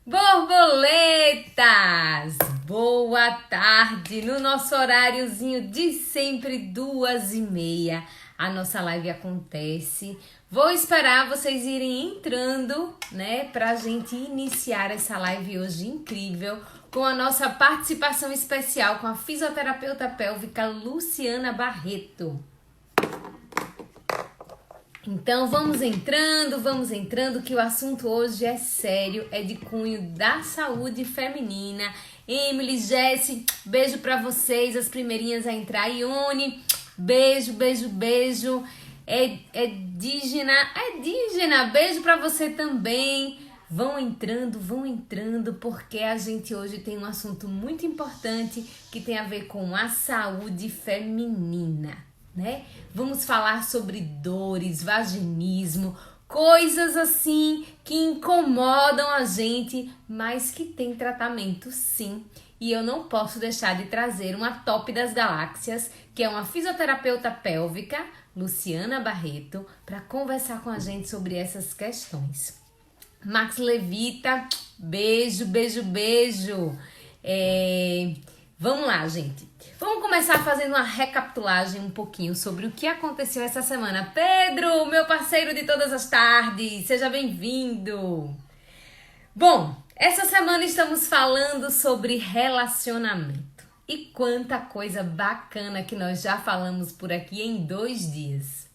Borboletas! Boa tarde! No nosso horáriozinho de sempre, 2h30, a nossa live acontece. Vou esperar vocês irem entrando, né, pra gente iniciar essa live hoje incrível com a nossa participação especial com a fisioterapeuta pélvica Luciana Barreto. Então vamos entrando, que o assunto hoje é sério, é de cunho da saúde feminina. Emily, Jessie, beijo pra vocês, as primeirinhas a entrar. Ione, beijo. Edígena, beijo pra você também. Vão entrando, porque a gente hoje tem um assunto muito importante que tem a ver com a saúde feminina, né? Vamos falar sobre dores, vaginismo, coisas assim que incomodam a gente, mas que tem tratamento sim. E eu não posso deixar de trazer uma top das galáxias, que é uma fisioterapeuta pélvica, Luciana Barreto, para conversar com a gente sobre essas questões. Max Levita, beijo. Vamos lá, gente. Vamos começar fazendo uma recapitulagem um pouquinho sobre o que aconteceu essa semana. Pedro, meu parceiro de todas as tardes, seja bem-vindo. Bom, essa semana estamos falando sobre relacionamento. E quanta coisa bacana que nós já falamos por aqui em 2 dias.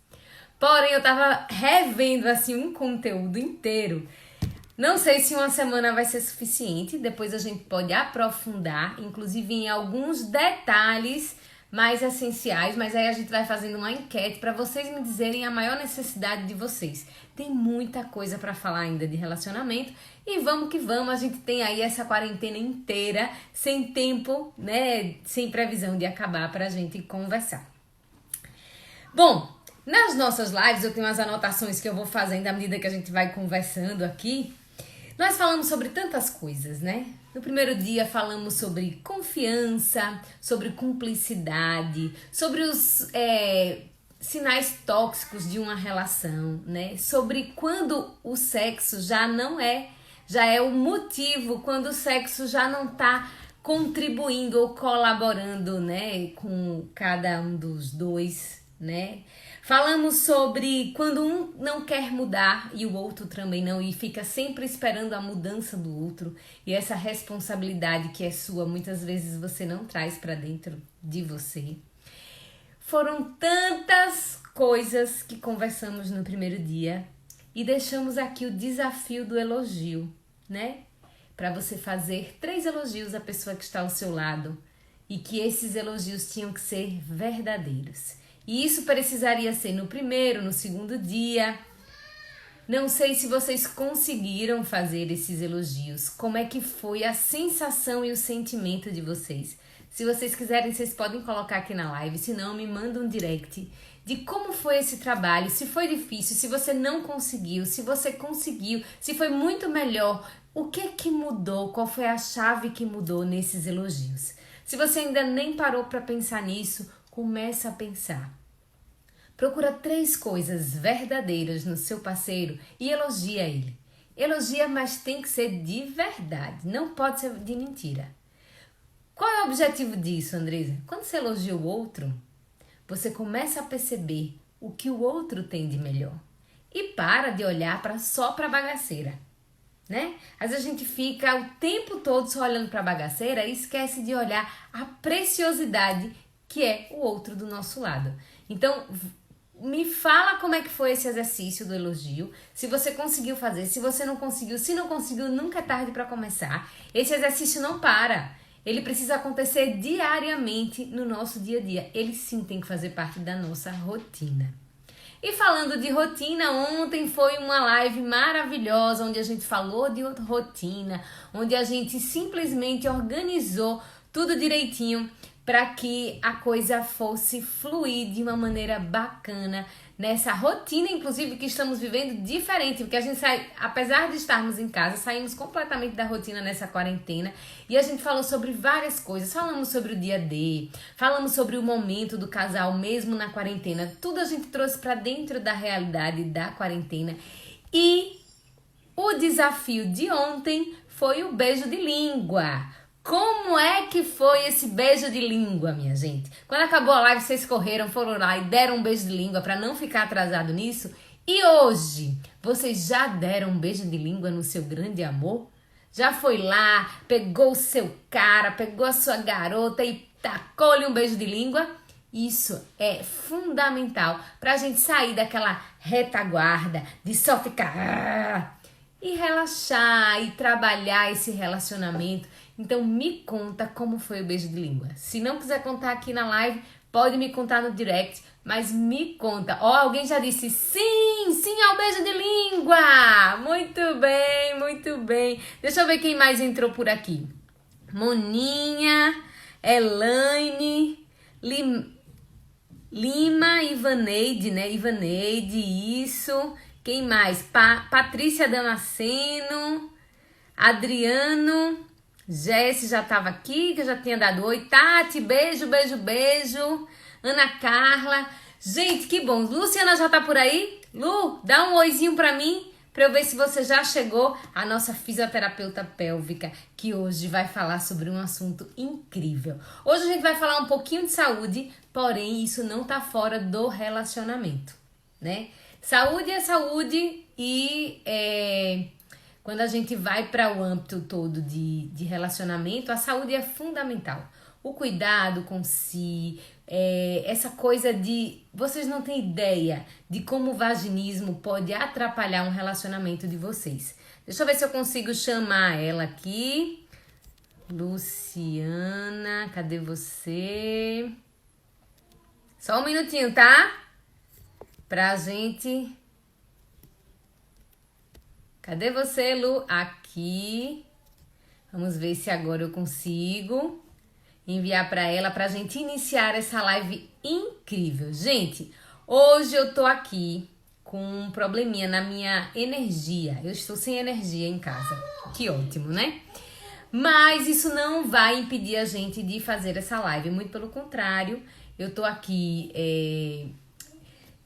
Porém, eu tava revendo assim um conteúdo inteiro. Não sei se uma semana vai ser suficiente, depois a gente pode aprofundar, inclusive em alguns detalhes mais essenciais, mas aí a gente vai fazendo uma enquete para vocês me dizerem a maior necessidade de vocês. Tem muita coisa para falar ainda de relacionamento e vamos que vamos, a gente tem aí essa quarentena inteira, sem tempo, né, sem previsão de acabar para a gente conversar. Bom, nas nossas lives eu tenho umas anotações que eu vou fazendo à medida que a gente vai conversando aqui. Nós falamos sobre tantas coisas, né? No primeiro dia falamos sobre confiança, sobre cumplicidade, sobre os sinais tóxicos de uma relação, né? Sobre quando o sexo já é o motivo, quando o sexo já não está contribuindo ou colaborando, né, com cada um dos dois, né? Falamos sobre quando um não quer mudar e o outro também não, e fica sempre esperando a mudança do outro, e essa responsabilidade que é sua, muitas vezes você não traz para dentro de você. Foram tantas coisas que conversamos no primeiro dia e deixamos aqui o desafio do elogio, né? Para você fazer 3 elogios à pessoa que está ao seu lado e que esses elogios tinham que ser verdadeiros. E isso precisaria ser no primeiro, no segundo dia. Não sei se vocês conseguiram fazer esses elogios. Como é que foi a sensação e o sentimento de vocês? Se vocês quiserem, vocês podem colocar aqui na live. Se não, me manda um direct de como foi esse trabalho. Se foi difícil, se você não conseguiu, se você conseguiu, se foi muito melhor. O que que mudou? Qual foi a chave que mudou nesses elogios? Se você ainda nem parou para pensar nisso, começa a pensar. Procura 3 coisas verdadeiras no seu parceiro e elogia ele. Elogia, mas tem que ser de verdade, não pode ser de mentira. Qual é o objetivo disso, Andresa? Quando você elogia o outro, você começa a perceber o que o outro tem de melhor. E para de olhar só para a bagaceira, né? Às vezes a gente fica o tempo todo só olhando para a bagaceira e esquece de olhar a preciosidade que é o outro do nosso lado. Então, me fala como é que foi esse exercício do elogio, se você conseguiu fazer, se você não conseguiu, se não conseguiu, nunca é tarde para começar. Esse exercício não para, ele precisa acontecer diariamente no nosso dia a dia, ele sim tem que fazer parte da nossa rotina. E falando de rotina, ontem foi uma live maravilhosa, onde a gente falou de rotina, onde a gente simplesmente organizou tudo direitinho, para que a coisa fosse fluir de uma maneira bacana nessa rotina, inclusive, que estamos vivendo diferente, porque a gente apesar de estarmos em casa, saímos completamente da rotina nessa quarentena e a gente falou sobre várias coisas, falamos sobre o dia D, falamos sobre o momento do casal mesmo na quarentena, tudo a gente trouxe para dentro da realidade da quarentena e O desafio de ontem foi o beijo de língua. Como é que foi esse beijo de língua, minha gente? Quando acabou a live, vocês correram, foram lá e deram um beijo de língua para não ficar atrasado nisso? E hoje, vocês já deram um beijo de língua no seu grande amor? Já foi lá, pegou o seu cara, pegou a sua garota e tacou-lhe um beijo de língua? Isso é fundamental para a gente sair daquela retaguarda de só ficar e relaxar e trabalhar esse relacionamento. Então me conta como foi o beijo de língua. Se não quiser contar aqui na live, pode me contar no direct, mas me conta. Ó, alguém já disse sim, sim ao beijo de língua. Muito bem, muito bem. Deixa eu ver quem mais entrou por aqui. Moninha, Elaine, Lima, Ivaneide, né? Ivaneide, isso. Quem mais? Patrícia Damasceno, Adriano, Jesse já estava aqui, que eu já tinha dado oi. Tati, beijo, beijo, beijo. Ana Carla. Gente, que bom. Luciana já tá por aí? Lu, dá um oizinho pra mim, pra eu ver se você já chegou. A nossa fisioterapeuta pélvica, que hoje vai falar sobre um assunto incrível. Hoje a gente vai falar um pouquinho de saúde, porém isso não tá fora do relacionamento, né? Saúde é saúde e quando a gente vai para o âmbito todo de relacionamento, a saúde é fundamental. O cuidado com si, essa coisa de... Vocês não têm ideia de como o vaginismo pode atrapalhar um relacionamento de vocês. Deixa eu ver se eu consigo chamar ela aqui. Luciana, cadê você? Só um minutinho, tá? Pra gente... Cadê você, Lu? Aqui. Vamos ver se agora eu consigo enviar para ela pra gente iniciar essa live incrível. Gente, hoje eu tô aqui com um probleminha na minha energia. Eu estou sem energia em casa. Que ótimo, né? Mas isso não vai impedir a gente de fazer essa live. Muito pelo contrário, eu tô aqui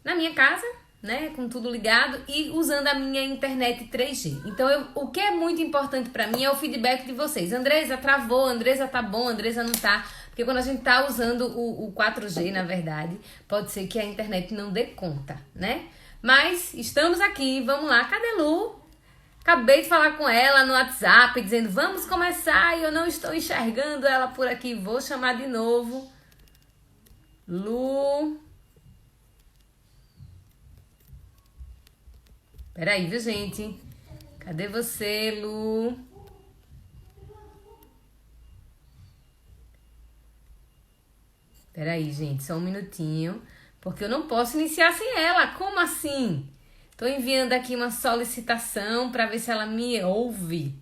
na minha casa, né, com tudo ligado e usando a minha internet 3G. Então, o que é muito importante pra mim é o feedback de vocês. Andresa, travou, Andresa tá bom, Andresa não tá. Porque quando a gente tá usando o 4G, na verdade, pode ser que a internet não dê conta, né? Mas estamos aqui, vamos lá. Cadê Lu? Acabei de falar com ela no WhatsApp, dizendo, vamos começar, e eu não estou enxergando ela por aqui. Vou chamar de novo. Lu... Peraí, viu, gente? Cadê você, Lu? Peraí, gente, só um minutinho. Porque eu não posso iniciar sem ela. Como assim? Tô enviando aqui uma solicitação para ver se ela me ouve.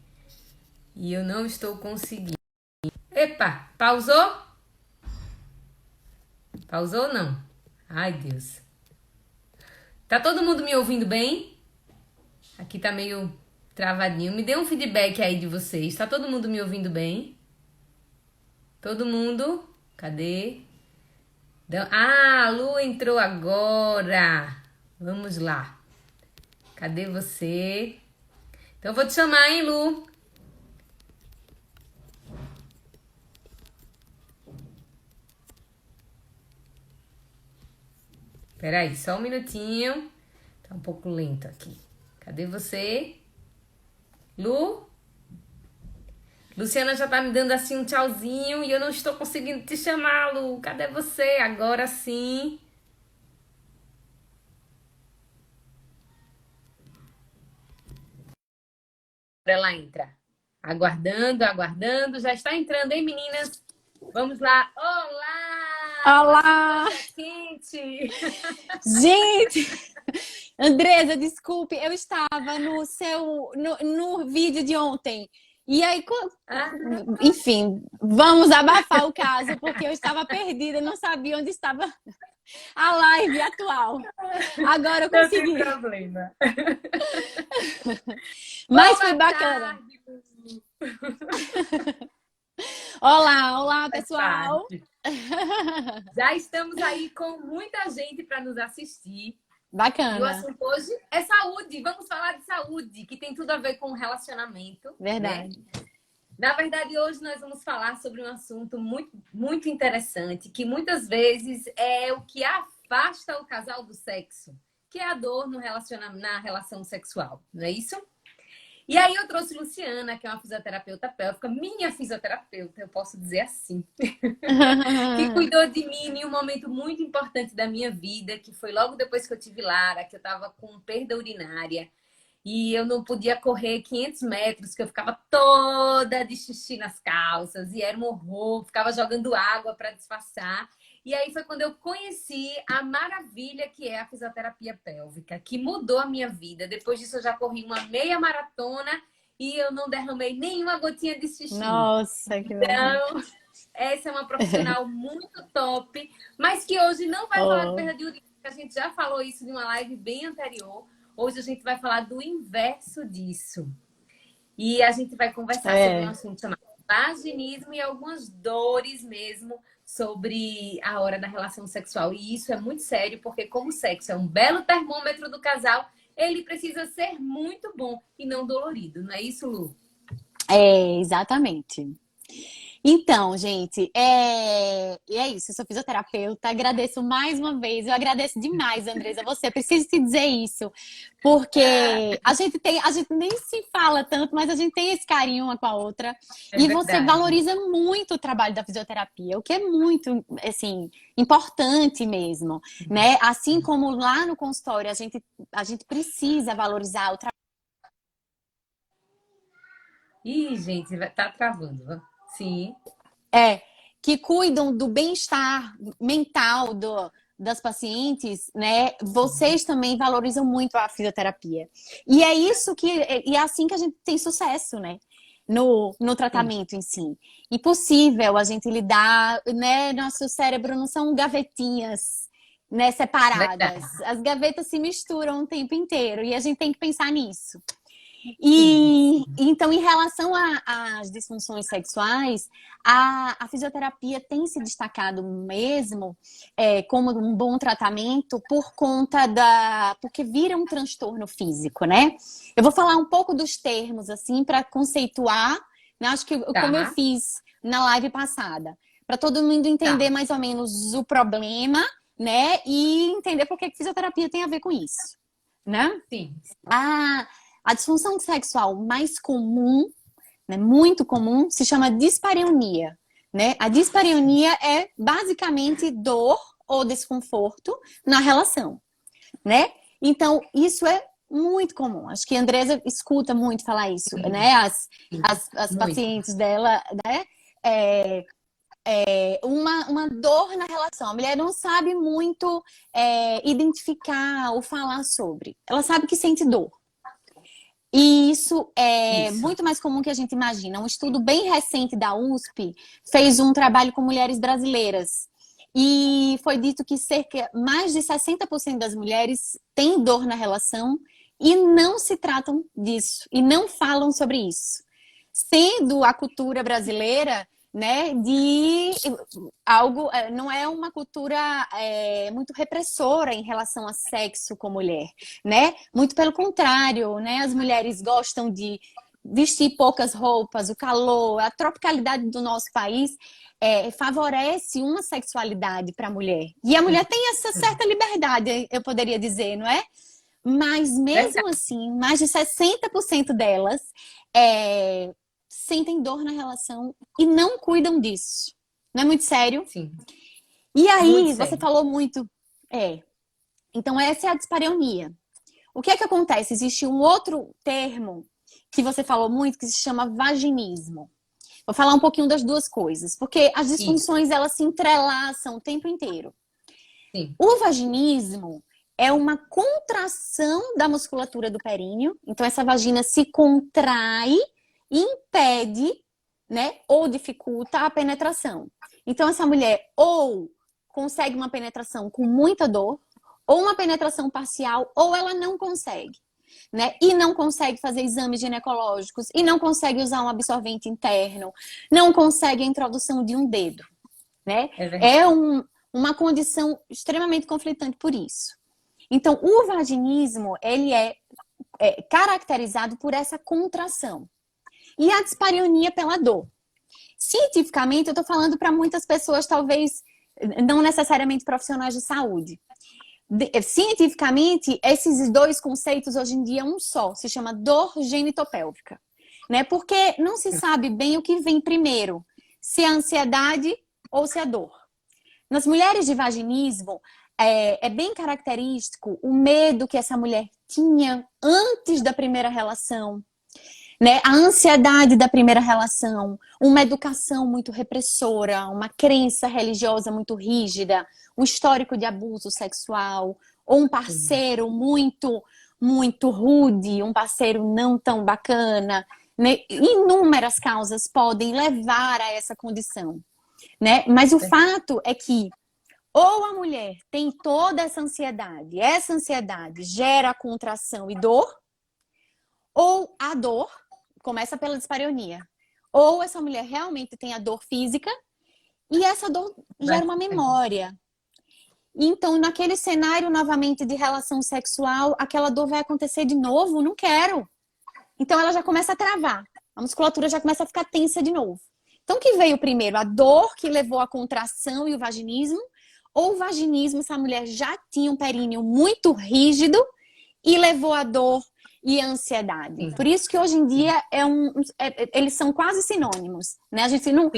E eu não estou conseguindo. Epa, pausou? Pausou ou não? Ai, Deus. Tá todo mundo me ouvindo bem? Aqui tá meio travadinho. Me dê um feedback aí de vocês. Tá todo mundo me ouvindo bem? Todo mundo? Cadê? Ah, a Lu entrou agora. Vamos lá. Cadê você? Então eu vou te chamar, hein, Lu? Peraí, só um minutinho. Tá um pouco lento aqui. Cadê você? Lu? Luciana já tá me dando assim um tchauzinho e eu não estou conseguindo te chamar, Lu. Cadê você? Agora sim. Ela entra. Aguardando, aguardando. Já está entrando, hein, meninas? Vamos lá. Olá! Olá! Quente! Gente! Andresa, desculpe, eu estava no vídeo de ontem. E aí, enfim, vamos abafar o caso, porque eu estava perdida, não sabia onde estava a live atual. Agora eu consegui. Não tem problema. Mas foi bacana. Olá, pessoal. Já estamos aí com muita gente para nos assistir. E o Bacana. assunto hoje é saúde. Vamos falar de saúde, que tem tudo a ver com relacionamento, né? Verdade. Na verdade, hoje nós vamos falar sobre um assunto muito, muito interessante, que muitas vezes é o que afasta o casal do sexo, que é a dor no na relação sexual, não é isso? E aí eu trouxe Luciana, que é uma fisioterapeuta pélvica, minha fisioterapeuta, eu posso dizer assim, que cuidou de mim em um momento muito importante da minha vida, que foi logo depois que eu tive Lara, que eu estava com perda urinária. E eu não podia correr 500 metros, que eu ficava toda de xixi nas calças, e era um horror, ficava jogando água para disfarçar. E aí foi quando eu conheci a maravilha que é a fisioterapia pélvica, que mudou a minha vida. Depois disso, eu já corri uma meia maratona e eu não derramei nenhuma gotinha de xixi. Nossa, que maravilha. Então, essa é uma profissional muito top, mas que hoje não vai falar de Oh, perda de urina, porque a gente já falou isso em uma live bem anterior. Hoje a gente vai falar do inverso disso. E a gente vai conversar sobre um é. assunto chamado vaginismo e algumas dores mesmo sobre a hora da relação sexual. E isso é muito sério, porque como o sexo é um belo termômetro do casal, ele precisa ser muito bom e não dolorido. Não é isso, Lu? É, exatamente. Então, gente, e é isso. Eu sou fisioterapeuta. Agradeço mais uma vez. Eu agradeço demais, Andresa. Você preciso te dizer isso, porque a gente nem se fala tanto, mas a gente tem esse carinho uma com a outra. É E você verdade. valoriza muito o trabalho da fisioterapia, o que é muito, assim, importante mesmo, né? Assim como lá no consultório a gente precisa valorizar o trabalho. Ih, gente, tá travando. Sim. É, que cuidam do bem-estar mental das pacientes, né? Vocês também valorizam muito a fisioterapia. E é isso e é assim que a gente tem sucesso, né? No Sim, tratamento em si. Impossível a gente lidar, né? Nosso cérebro não são gavetinhas, né, separadas. verdade. As gavetas se misturam o tempo inteiro e a gente tem que pensar nisso. Sim, E então, em relação às disfunções sexuais, a fisioterapia tem se destacado mesmo como um bom tratamento por conta porque vira um transtorno físico, né? Eu vou falar um pouco dos termos, assim, para conceituar, né? Acho que como eu tá, fiz na live passada, para todo mundo entender tá. mais ou menos o problema, né? E entender por que fisioterapia tem a ver com isso, né? Sim, A, a disfunção sexual mais comum, né, muito comum, se chama dispareunia, né? A dispareunia é basicamente dor ou desconforto na relação, né? Então, isso é muito comum. Acho que a Andresa escuta muito falar isso, sim, né? sim. As Muito. pacientes dela, né? Uma dor na relação. A mulher não sabe muito identificar ou falar sobre. Ela sabe que sente dor. E isso é Isso. muito mais comum que a gente imagina. Um estudo bem recente da USP fez um trabalho com mulheres brasileiras. E foi dito que mais de 60% das mulheres têm dor na relação e não se tratam disso, e não falam sobre isso. Sendo a cultura brasileira, né, de algo, não é uma cultura muito repressora em relação a sexo com mulher, né? Muito pelo contrário, né? As mulheres gostam de vestir poucas roupas, o calor, a tropicalidade do nosso país favorece uma sexualidade para a mulher. E a mulher tem essa certa liberdade, eu poderia dizer, não é? Mas mesmo Verdade. assim, mais de 60% delas é, sentem dor na relação e não cuidam disso. Não é muito sério? Sim. E Muito aí, você sério. falou muito. É. Então, essa é a dispareunia. O que é que acontece? Existe um outro termo que você falou muito que se chama vaginismo. Vou falar um pouquinho das duas coisas, porque as Isso. disfunções elas se entrelaçam o tempo inteiro. Sim. O vaginismo é uma contração da musculatura do períneo, então essa vagina se contrai e impede, né, ou dificulta a penetração. Então essa mulher ou consegue uma penetração com muita dor, ou uma penetração parcial, ou ela não consegue. Né? E não consegue fazer exames ginecológicos, e não consegue usar um absorvente interno, não consegue a introdução de um dedo, né? É verdade. É uma condição extremamente conflitante por isso. Então, o vaginismo, ele é caracterizado por essa contração. E a dispareunia pela dor. Cientificamente, eu estou falando para muitas pessoas, talvez não necessariamente profissionais de saúde. Cientificamente, esses dois conceitos hoje em dia é um só, se chama dor genitopélvica, né? Porque não se sabe bem o que vem primeiro, se é a ansiedade ou se é a dor. Nas mulheres de vaginismo, é bem característico o medo que essa mulher tinha antes da primeira relação, né? A ansiedade da primeira relação, uma educação muito repressora, uma crença religiosa muito rígida, um histórico de abuso sexual, ou um parceiro muito rude, um parceiro não tão bacana, né? Inúmeras causas podem levar a essa condição, né? Mas o fato é que ou a mulher tem toda essa ansiedade gera contração e dor, ou a dor começa pela dispareunia. Ou essa mulher realmente tem a dor física e essa dor gera uma memória. Então, naquele cenário novamente de relação sexual, aquela dor vai acontecer de novo, não quero. Então ela já começa a travar. A musculatura já começa a ficar tensa de novo. Então, o que veio primeiro? A dor que levou à contração e o vaginismo? Ou o vaginismo, essa mulher já tinha um períneo muito rígido e levou a dor e a ansiedade. Sim. Por isso que hoje em dia eles são quase sinônimos, né? A gente não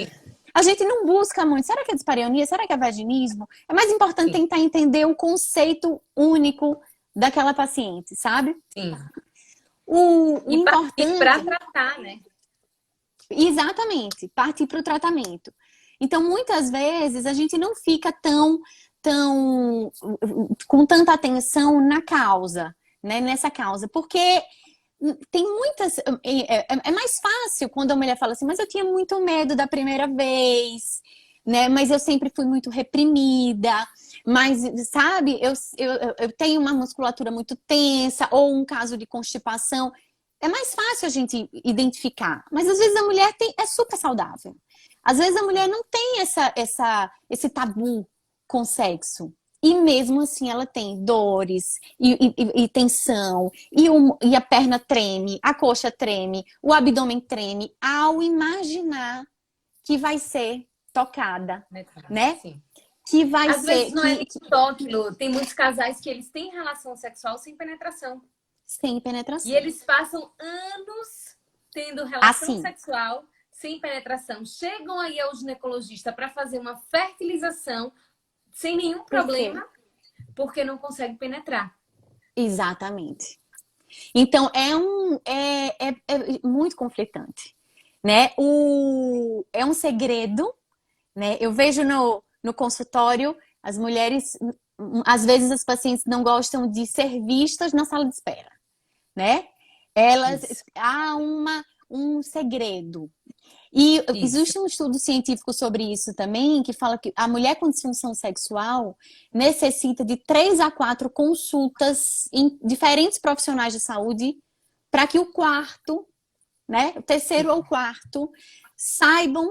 busca muito. Será que é dispareunia? Será que é vaginismo? É mais importante tentar entender o conceito único daquela paciente, sabe? Sim. O importante... para tratar, né? Exatamente, partir para o tratamento. Então, muitas vezes, a gente não fica com tanta atenção na causa, né? Nessa causa, porque tem muitas... É mais fácil quando a mulher fala assim, mas eu tinha muito medo da primeira vez, né? Mas eu sempre fui muito reprimida, mas, sabe, eu tenho uma musculatura muito tensa, ou um caso de constipação. É mais fácil a gente identificar, mas às vezes a mulher é super saudável. Às vezes a mulher não tem esse tabu com sexo. E mesmo assim ela tem dores e tensão, e a perna treme, a coxa treme, o abdômen treme, ao imaginar que vai ser tocada, né? Sim. Que vai Às ser... vezes não é toque, Lu. Tem muitos casais que eles têm relação sexual sem penetração. Sem penetração. E eles passam anos tendo relação sexual sem penetração. Chegam aí ao ginecologista para fazer uma fertilização sem nenhum problema, porque não consegue penetrar. Exatamente. Então, é muito conflitante, né? É um segredo, né? Eu vejo no consultório, as mulheres, às vezes as pacientes não gostam de ser vistas na sala de espera, né? Há um segredo. E existe um estudo científico sobre isso também, que fala que a mulher com disfunção sexual necessita de 3 a 4 consultas em diferentes profissionais de saúde para que o quarto, né, o terceiro ou quarto,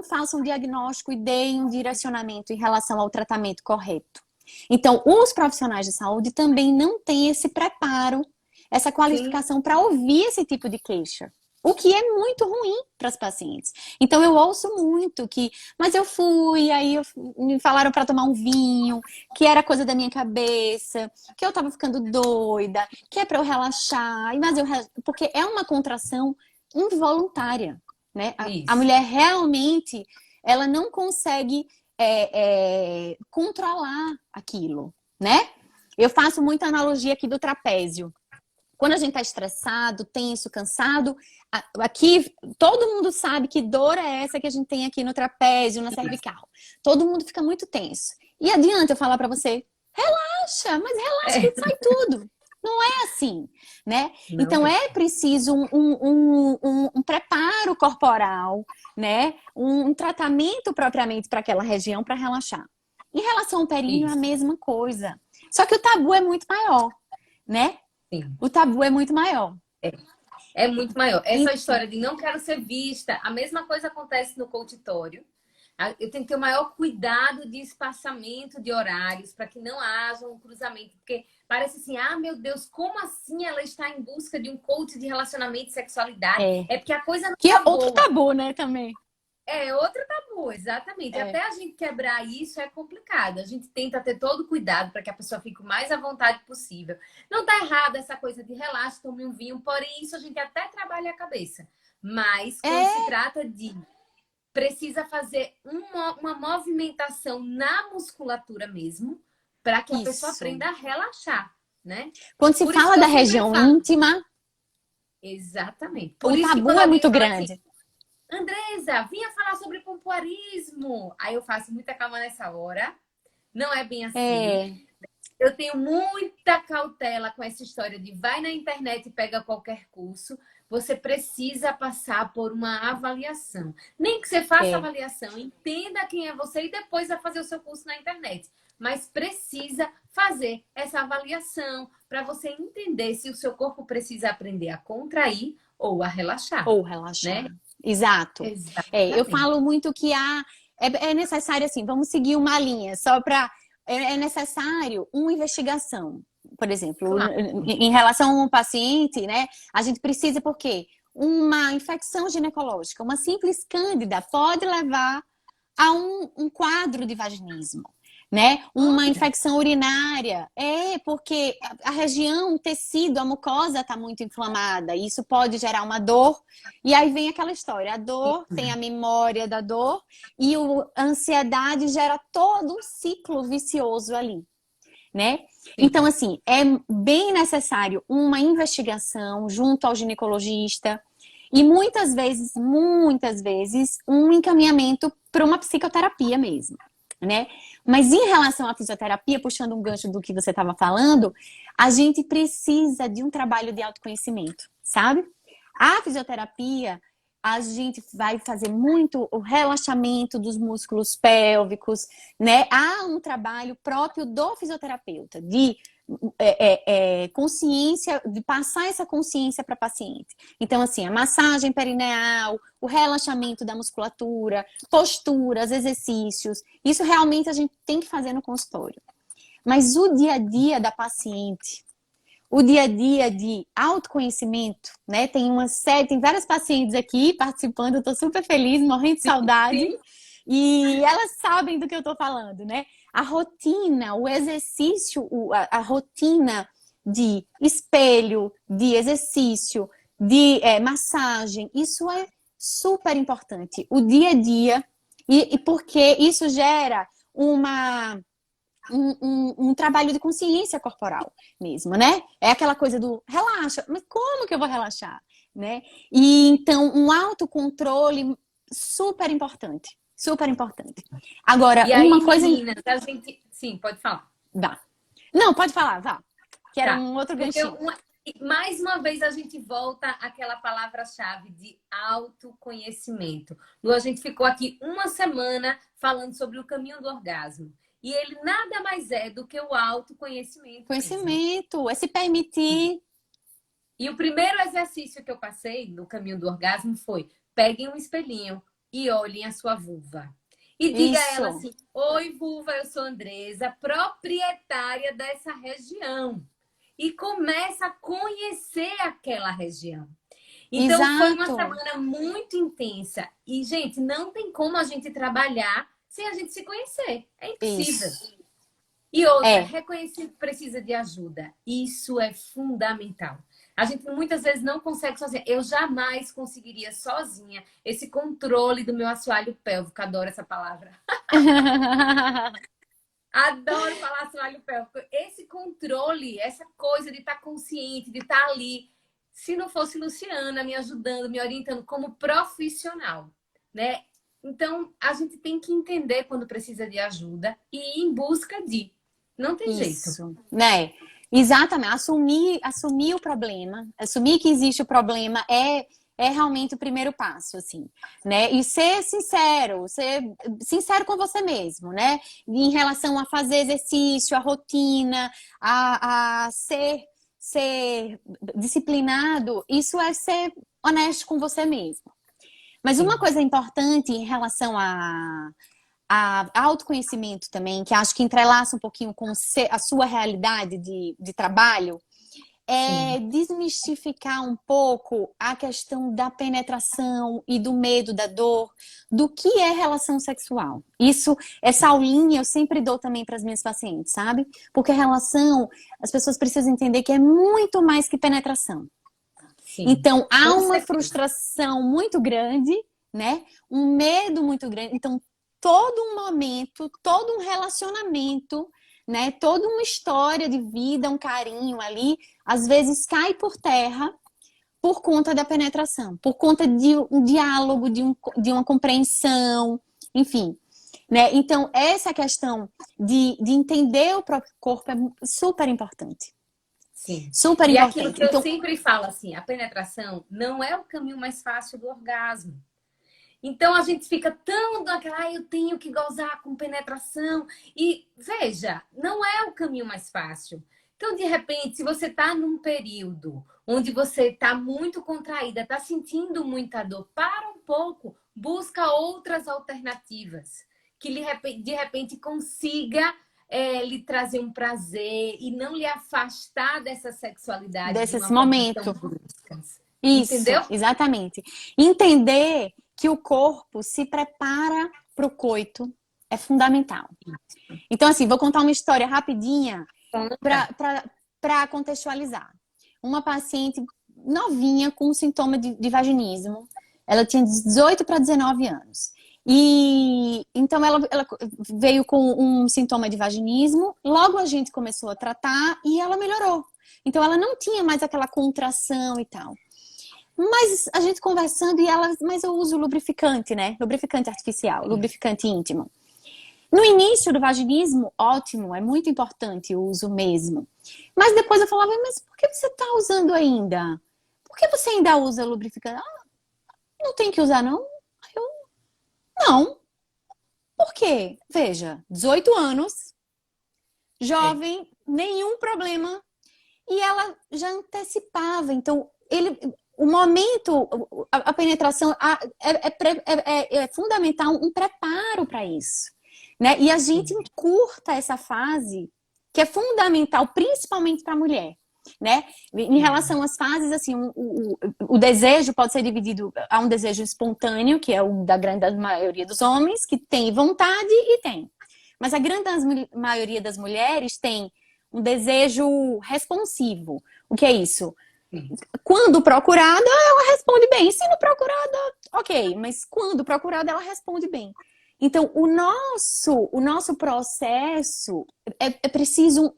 façam um diagnóstico e deem um direcionamento em relação ao tratamento correto. Então, os profissionais de saúde também não têm esse preparo, essa qualificação para ouvir esse tipo de queixa. O que é muito ruim para as pacientes. Então, eu ouço muito mas eu fui, aí me falaram para tomar um vinho, que era coisa da minha cabeça, que eu tava ficando doida, que é para eu relaxar, porque é uma contração involuntária, né? A mulher realmente, ela não consegue controlar aquilo, né? Eu faço muita analogia aqui do trapézio. Quando a gente tá estressado, tenso, cansado, aqui todo mundo sabe que dor é essa que a gente tem aqui no trapézio, na cervical. Todo mundo fica muito tenso. E adianta eu falar pra você, relaxa, mas relaxa que sai tudo. Não é assim, né? Não. Então é preciso um preparo corporal, né? Um tratamento propriamente para aquela região para relaxar. Em relação ao períneo, é a mesma coisa. Só que o tabu é muito maior, né? Sim. O tabu é muito maior. É muito maior. Essa história de não quero ser vista, a mesma coisa acontece no consultório. Eu tenho que ter o maior cuidado de espaçamento de horários para que não haja um cruzamento. Porque parece assim, ah, meu Deus, como assim ela está em busca de um coach de relacionamento e sexualidade? É. É porque a coisa não Que é está outro boa. tabu, né, também. É outro tabu, exatamente. É. Até a gente quebrar isso é complicado. A gente tenta ter todo o cuidado para que a pessoa fique o mais à vontade possível. Não tá errado essa coisa de relaxe, tome um vinho, porém isso a gente até trabalha a cabeça. Mas quando se É trata de precisa fazer uma movimentação na musculatura mesmo para que a pessoa isso. aprenda a relaxar, né? Quando se Por isso fala que da eu sempre região falo. íntima, Exatamente. Por o isso que tabu quando é alguém muito fala grande. assim, Andresa, vinha falar sobre pompoarismo. Aí eu faço muita calma nessa hora. Não é bem assim. É, Eu tenho muita cautela com essa história de vai na internet e pega qualquer curso. Você precisa passar por uma avaliação. Nem que você faça é. avaliação, entenda quem é você e depois vai fazer o seu curso na internet. Mas precisa fazer essa avaliação para você entender se o seu corpo precisa aprender a contrair ou a relaxar, Ou né? relaxar. Exato. É, eu Exatamente. falo muito que é necessário, assim, vamos seguir uma linha, só para. É necessário uma investigação. Por exemplo, Claro. em relação a um paciente, né? A gente precisa, por quê? Uma infecção ginecológica, uma simples cândida pode levar a um quadro de vaginismo, né? Uma Olha, infecção urinária. É porque a região, o tecido, a mucosa está muito inflamada. E isso pode gerar uma dor. E aí vem aquela história: a dor tem a memória da dor e a ansiedade gera todo um ciclo vicioso ali, né? Então, sim. assim, é bem necessário uma investigação junto ao ginecologista e muitas vezes, um encaminhamento para uma psicoterapia mesmo, né? Mas em relação à fisioterapia, puxando um gancho do que você estava falando, a gente precisa de um trabalho de autoconhecimento, sabe? A fisioterapia, a gente vai fazer muito o relaxamento dos músculos pélvicos, né? Há um trabalho próprio do fisioterapeuta de consciência, de passar essa consciência para paciente. Então, assim, a massagem perineal, o relaxamento da musculatura, posturas, exercícios, isso realmente a gente tem que fazer no consultório. Mas o dia a dia da paciente, o dia a dia de autoconhecimento, né? Tem várias pacientes aqui participando, eu tô super feliz, morrendo de saudade. Sim. E elas sabem do que eu tô falando, né? A rotina, o exercício, a rotina de espelho, de exercício, de massagem, isso é super importante. O dia a dia, e porque isso gera um trabalho de consciência corporal mesmo, né? É aquela coisa do relaxa, mas como que eu vou relaxar, né? E então um autocontrole super importante, super importante. Agora, E aí, uma coisa, meninas, a gente. Sim, pode falar. vá. Não, pode falar, vá. Que era Tá. um outro Porque ganchinho. mais uma vez a gente volta àquela palavra-chave de autoconhecimento. Lu, a gente ficou aqui uma semana falando sobre o caminho do orgasmo. E ele nada mais é do que o autoconhecimento mesmo. Conhecimento, é se permitir E o primeiro exercício que eu passei no caminho do orgasmo foi: peguem um espelhinho e olhem a sua vulva. E diga a ela isso. assim: oi, vulva, eu sou Andresa, proprietária dessa região. E começa a conhecer aquela região. Então, foi uma Exato. semana muito intensa. E, gente, não tem como a gente trabalhar sem a gente se conhecer. É impossível. Isso. E outra, É. reconhecer que precisa de ajuda. Isso é fundamental. A gente muitas vezes não consegue sozinha. Eu jamais conseguiria sozinha esse controle do meu assoalho pélvico. Adoro essa palavra. Adoro falar assoalho pélvico. Esse controle, essa coisa de estar consciente, de estar ali. Se não fosse Luciana me ajudando, me orientando como profissional, né? Então, a gente tem que entender quando precisa de ajuda e ir em busca de. Não tem jeito. Isso, né? Exatamente, assumir o problema, assumir que existe o problema é realmente o primeiro passo, assim, né? E ser sincero com você mesmo, né? Em relação a fazer exercício, a rotina, a ser disciplinado, isso é ser honesto com você mesmo. Mas uma Sim, coisa importante em relação a autoconhecimento também, que acho que entrelaça um pouquinho com a sua realidade de trabalho, é sim. desmistificar um pouco a questão da penetração e do medo, da dor, do que é relação sexual. Essa aulinha eu sempre dou também para as minhas pacientes, sabe? Porque relação, as pessoas precisam entender que é muito mais que penetração. Sim, Então, há com uma certeza. frustração muito grande, né? Um medo muito grande. Então, todo um momento, todo um relacionamento, né? Toda uma história de vida, um carinho ali, às vezes cai por terra por conta da penetração, por conta de um diálogo, de uma compreensão, enfim. Né? Então, essa questão de entender o próprio corpo é super importante. Sim. Super E é aquilo importante. que eu Então, sempre falo assim, a penetração não é o caminho mais fácil do orgasmo. Então a gente fica tão naquela, eu tenho que gozar com penetração. E veja, não é o caminho mais fácil. Então, de repente, se você está num período onde você está muito contraída, está sentindo muita dor, para um pouco, busca outras alternativas que de repente consiga lhe trazer um prazer e não lhe afastar dessa sexualidade de desse uma forma tão momento. brusca. Isso, Entendeu? exatamente. Entender que o corpo se prepara para o coito é fundamental. Então, assim, vou contar uma história rapidinha Conta. para contextualizar. Uma paciente novinha com sintoma de vaginismo. Ela tinha 18 para 19 anos. E então ela veio com um sintoma de vaginismo. Logo a gente começou a tratar e ela melhorou. Então ela não tinha mais aquela contração e tal. Mas a gente conversando e ela, mas eu uso lubrificante, né? Lubrificante artificial, lubrificante íntimo. No início do vaginismo, ótimo, é muito importante o uso mesmo. Mas depois eu falava, mas por que você está usando ainda? Por que você ainda usa lubrificante? Ah, não tem que usar, não? Eu, não. Por quê? Veja, 18 anos, É. jovem, nenhum problema. E ela já antecipava. Então, o momento, a penetração, é fundamental um preparo para isso. Né? E a gente encurta essa fase, que é fundamental, principalmente para a mulher. Né? Em Sim. relação às fases, assim, o desejo pode ser dividido a um desejo espontâneo, que é o da grande maioria dos homens, que tem vontade e tem. Mas a grande maioria das mulheres tem um desejo responsivo. O que é isso? Sim. Quando procurada, ela responde bem. Se não procurada, ok. Mas quando procurada, ela responde bem. Então, o nosso processo é preciso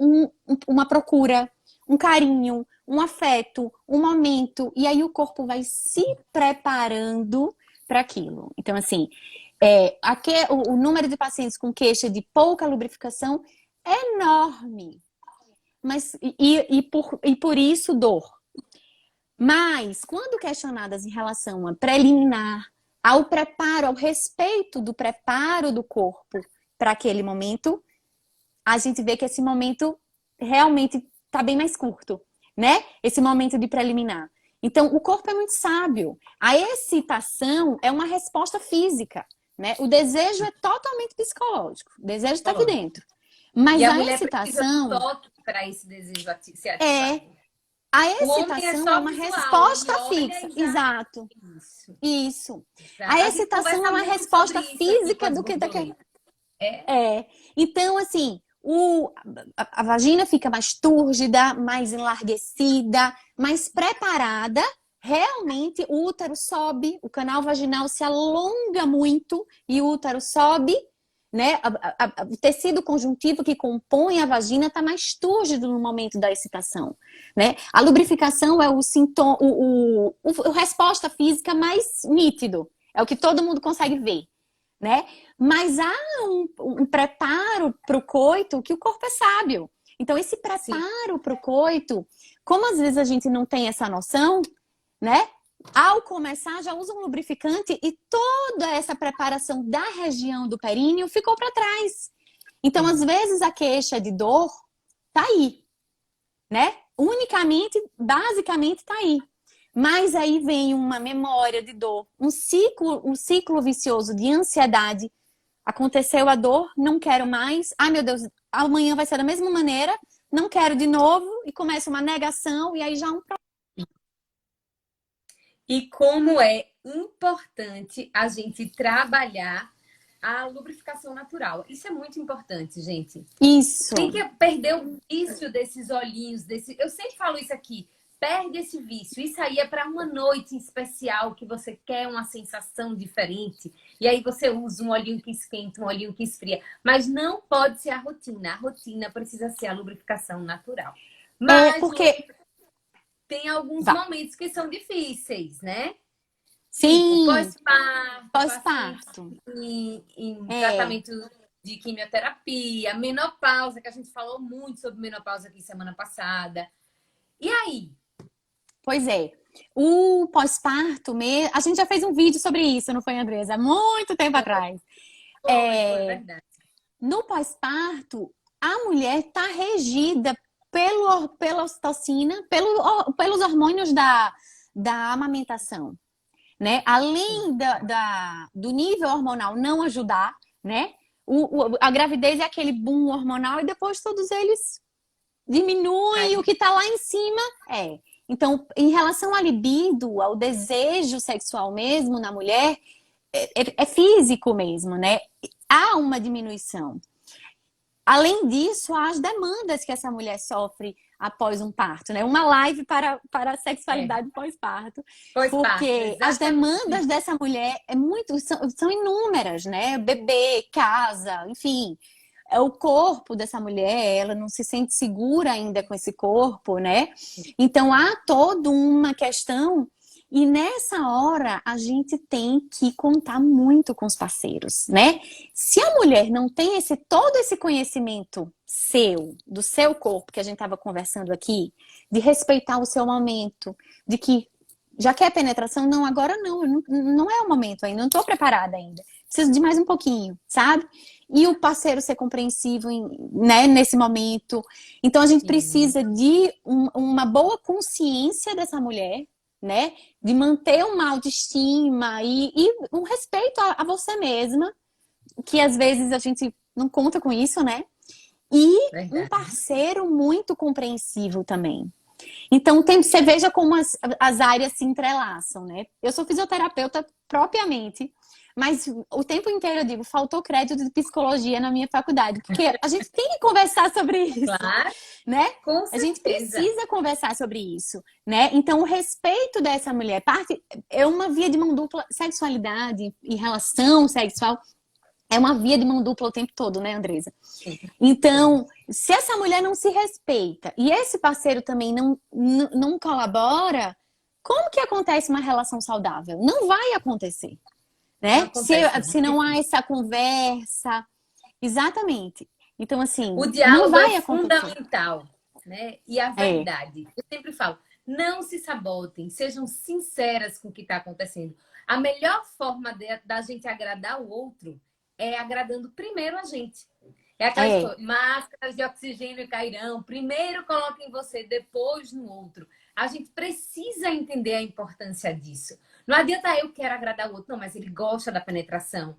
uma procura, um carinho, um afeto, um momento. E aí o corpo vai se preparando para aquilo. Então, assim, o número de pacientes com queixa de pouca lubrificação é enorme. Mas, por isso, dor. Mas, quando questionadas em relação a preliminar, ao preparo, ao respeito do preparo do corpo para aquele momento, a gente vê que esse momento realmente está bem mais curto, né? Esse momento de preliminar. Então, o corpo é muito sábio. A excitação é uma resposta física, né? O desejo é totalmente psicológico. O desejo está aqui dentro. E Mas a a mulher precisa do excitação toque para esse desejo se ativar. é a O homem é excitação é só uma visual, ele resposta olha fixa. e já. Exato. Isso. Isso. A A gente excitação é conversa uma muito sobre resposta isso aqui com física as do que daquele. borboletas. É, É. Então, assim, a vagina fica mais túrgida, mais enlarguecida, mais preparada. Realmente, o útero sobe, o canal vaginal se alonga muito e o útero sobe, né? O tecido conjuntivo que compõe a vagina está mais túrgido no momento da excitação, né? A lubrificação é o sintoma, o resposta física mais nítido, é o que todo mundo consegue ver, né? Mas há um preparo para o coito que o corpo é sábio. Então, esse sim. preparo para o coito, como às vezes a gente não tem essa noção, né? Ao começar, já usa um lubrificante e toda essa preparação da região do períneo ficou para trás. Então, às Sim. vezes, a queixa de dor tá aí, né? Unicamente, basicamente, tá aí. Mas aí vem uma memória de dor, um ciclo vicioso de ansiedade. Aconteceu a dor, não quero mais. Ai, meu Deus, amanhã vai ser da mesma maneira, não quero de novo, e começa uma negação, e aí já E como é importante a gente trabalhar a lubrificação natural. Isso é muito importante, gente. Isso. Tem que perder o vício desses olhinhos, eu sempre falo isso aqui. Perde esse vício. Isso aí é para uma noite em especial que você quer uma sensação diferente. E aí você usa um olhinho que esquenta, um olhinho que esfria. Mas não pode ser a rotina. A rotina precisa ser a lubrificação natural. Mas porque tem alguns momentos que são difíceis, né? Sim, tipo, pós-parto, pós-parto. Em tratamento de quimioterapia, menopausa, que a gente falou muito sobre menopausa aqui semana passada. E aí? Pois é. O pós-parto, a gente já fez um vídeo sobre isso, não foi, Andresa? Há muito tempo atrás. Foi verdade. No pós-parto, a mulher está regida pela ocitocina, pelos hormônios da amamentação, né? Além do nível hormonal não ajudar, né? A gravidez é aquele boom hormonal e depois todos eles diminuem, o que está lá em cima é. Então, em relação à libido, ao desejo sexual mesmo na mulher, é físico mesmo, né? Há uma diminuição. Além disso, há as demandas que essa mulher sofre após um parto, né? Uma live para a sexualidade pós-parto. Porque as demandas dessa mulher são inúmeras, né? Bebê, casa, enfim. É o corpo dessa mulher, ela não se sente segura ainda com esse corpo, né? Então há toda uma questão. E nessa hora, a gente tem que contar muito com os parceiros, né? Se a mulher não tem todo esse conhecimento do seu corpo, que a gente estava conversando aqui, de respeitar o seu momento, de que já quer penetração? Não, agora não é o momento ainda, não estou preparada ainda. Preciso de mais um pouquinho, sabe? E o parceiro ser compreensivo, né, nesse momento. Então, a gente precisa de uma boa consciência dessa mulher, né? De manter uma autoestima e um respeito a você mesma, que às vezes a gente não conta com isso, né? E um parceiro muito compreensivo também. Então, você veja como as áreas se entrelaçam, né? Eu sou fisioterapeuta propriamente, mas o tempo inteiro eu digo, faltou crédito de psicologia na minha faculdade, porque a gente tem que conversar sobre isso, né? A gente precisa conversar sobre isso, né? Então, o respeito dessa mulher é uma via de mão dupla. Sexualidade e relação sexual é uma via de mão dupla o tempo todo, né, Andresa? Então, se essa mulher não se respeita e esse parceiro também não colabora, como que acontece uma relação saudável? Não vai acontecer, né? Se não há essa conversa. Exatamente. Então, assim, o diálogo não vai é acontecer. fundamental, né? E a verdade. Eu sempre falo, não se sabotem, sejam sinceras com o que está acontecendo. A melhor forma da gente agradar o outro é agradando primeiro a gente. É aquela história, máscaras de oxigênio cairão. Primeiro coloca em você, depois no outro. A gente precisa entender a importância disso. Não adianta eu quero agradar o outro, não, mas ele gosta da penetração.